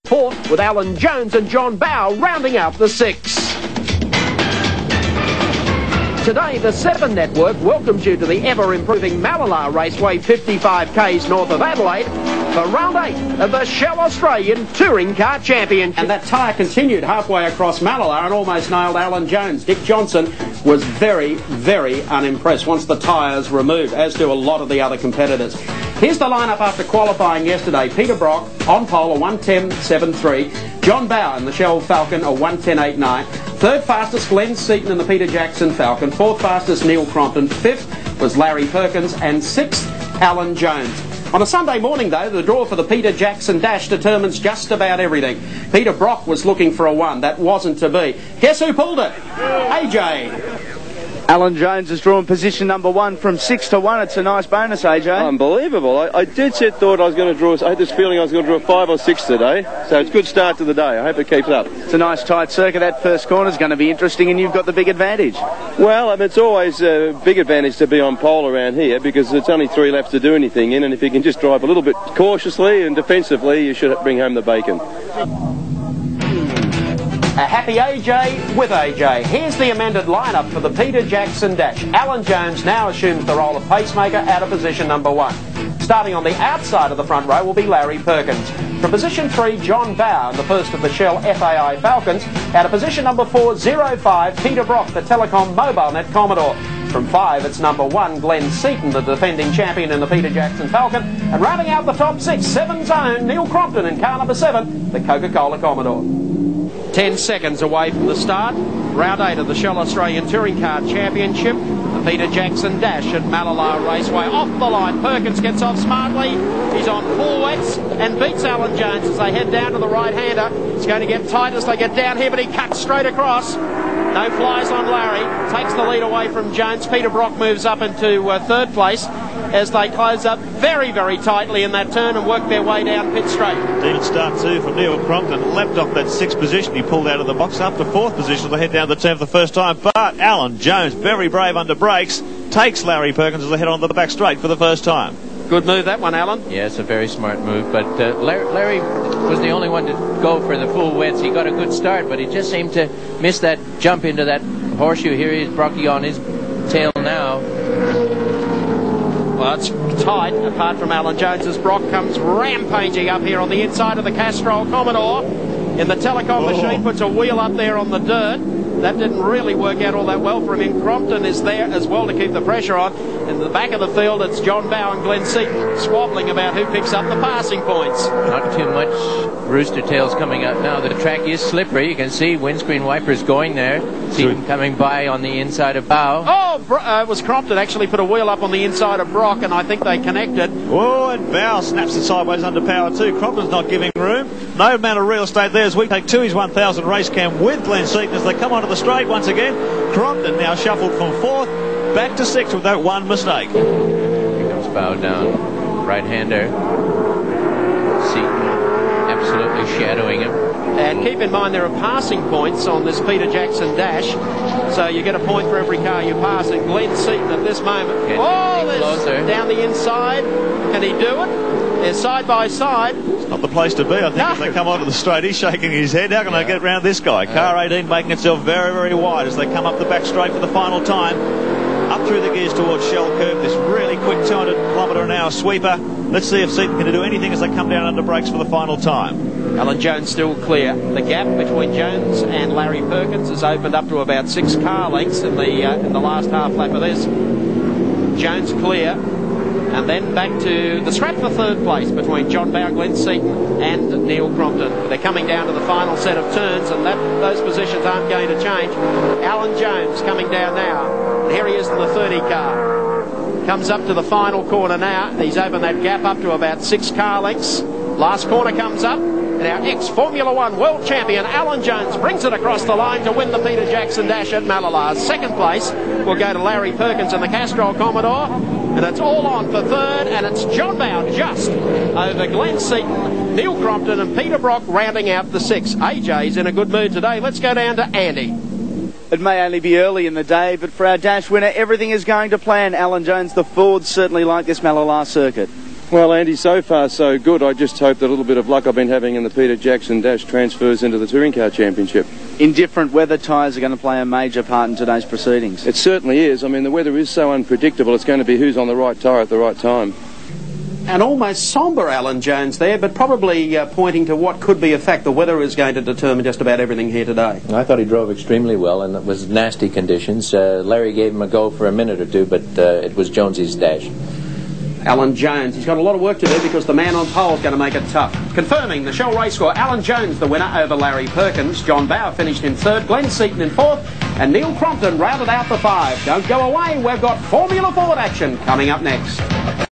Fourth, with Alan Jones and John Bow rounding out the six. Today, the 7 Network welcomes you to the ever-improving Mallala Raceway, 55 k's north of Adelaide, for round 8 of the Shell Australian Touring Car Championship. And that tyre continued halfway across Mallala and almost nailed Alan Jones. Dick Johnson was very, very unimpressed once the tyres removed, as do a lot of the other competitors. Here's the lineup after qualifying yesterday. Peter Brock on pole, a 1:10.73. John Bow in the Shell Falcon, a 1:10.89. Third fastest, Glenn Seaton in the Peter Jackson Falcon. Fourth fastest, Neil Crompton. Fifth was Larry Perkins. And sixth, Alan Jones. On a Sunday morning, though, the draw for the Peter Jackson Dash determines just about everything. Peter Brock was looking for a 1. That wasn't to be. Guess who pulled it? AJ. Alan Jones has drawn position number 1 from 6 to 1. It's a nice bonus, AJ. Unbelievable. I dead set thought I was going to draw, I had this feeling I was going to draw 5 or 6 today. So it's a good start to the day. I hope it keeps up. It's a nice tight circuit. That first corner is going to be interesting, and you've got the big advantage. Well, it's always a big advantage to be on pole around here because it's only 3 laps to do anything in, and if you can just drive a little bit cautiously and defensively, you should bring home the bacon. A happy AJ with AJ. Here's the amended lineup for the Peter Jackson Dash. Alan Jones now assumes the role of pacemaker out of position number 1. Starting on the outside of the front row will be Larry Perkins. From position 3, John Bow in the first of the Shell FAI Falcons. Out of position number 4, 05, Peter Brock, the Telecom MobileNet Commodore. From 5, it's number 1, Glenn Seaton, the defending champion in the Peter Jackson Falcon. And rounding out the top 6, 7's own Neil Crompton in car number 7, the Coca-Cola Commodore. 10 seconds away from the start. Round 8 of the Shell Australian Touring Car Championship. The Peter Jackson Dash at Mallala Raceway. Off the line, Perkins gets off smartly. He's on full wets and beats Alan Jones as they head down to the right-hander. It's going to get tight as they get down here, but he cuts straight across. No flies on Larry. Takes the lead away from Jones. Peter Brock moves up into third place as they close up very, very tightly in that turn and work their way down pit straight. Decent start too from Neil Crompton. Leapt off that 6th position. He pulled out of the box up to 4th position as they head down the turn for the first time. But Alan Jones, very brave under brakes, takes Larry Perkins as they head onto the back straight for the first time. Good move, that one, Alan. Yeah, it's a very smart move. But Larry was the only one to go for the full wets. He got a good start, but he just seemed to miss that jump into that horseshoe. Here he's Brocky on his tail now. Well, it's tight, apart from Alan Jones, as Brock comes rampaging up here on the inside of the Castrol Commodore. In the Telecom machine, puts a wheel up there on the dirt. That didn't really work out all that well for him. Crompton is there as well to keep the pressure on. In the back of the field, it's John Bow and Glenn Seaton squabbling about who picks up the passing points. Not too much rooster tails coming up now. The track is slippery. You can see windscreen wipers going there. Seaton coming by on the inside of Bow. Oh, it was Crompton actually put a wheel up on the inside of Brock, and I think they connected. Oh, and Bow snaps it sideways under power too. Crompton's not giving room. No amount of real estate there as we take Tooheys 1000 race cam with Glenn Seaton as they come onto the straight once again. Crompton now shuffled from 4th back to 6th with that one mistake. Here comes Bow down. Right-hander. Seaton absolutely shadowing him. And keep in mind there are passing points on this Peter Jackson Dash, so you get a point for every car you pass. And Glenn Seaton at this moment, there's down the inside. Can he do it? They're side by side. It's not the place to be, I think, as they come onto the straight. He's shaking his head. How can I get around this guy? Car 18 making itself very, very wide as they come up the back straight for the final time. Up through the gears towards Shell Curve, this really quick 200 km/h sweeper. Let's see if Seaton can do anything as they come down under brakes for the final time. Alan Jones still clear. The gap between Jones and Larry Perkins has opened up to about 6 car lengths in the last half lap of this. Jones clear. And then back to the scrap for third place between John Bow, Glenn Seaton and Neil Crompton. They're coming down to the final set of turns, and those positions aren't going to change. Alan Jones coming down now. And here he is in the 30 car. Comes up to the final corner now. He's opened that gap up to about 6 car lengths. Last corner comes up. And our ex-Formula One world champion, Alan Jones, brings it across the line to win the Peter Jackson Dash at Mallala. Second place will go to Larry Perkins in the Castrol Commodore. And it's all on for third, and it's John Bow just over Glenn Seaton, Neil Crompton and Peter Brock rounding out the 6. AJ's in a good mood today. Let's go down to Andy. It may only be early in the day, but for our Dash winner, everything is going to plan. Alan Jones, the Fords certainly like this Mallala circuit. Well, Andy, so far so good. I just hope that a little bit of luck I've been having in the Peter Jackson Dash transfers into the Touring Car Championship. Indifferent weather tyres are going to play a major part in today's proceedings. It certainly is. I mean, the weather is so unpredictable. It's going to be who's on the right tyre at the right time. And almost sombre Alan Jones there, but probably pointing to what could be a fact. The weather is going to determine just about everything here today. I thought he drove extremely well, and it was nasty conditions. Larry gave him a go for a minute or two, but it was Jonesy's dash. Alan Jones, he's got a lot of work to do because the man on pole is going to make it tough. Confirming the Shell race score, Alan Jones the winner over Larry Perkins. John Bauer finished in third, Glenn Seaton in fourth, and Neil Crompton rounded out the five. Don't go away, we've got Formula Ford action coming up next.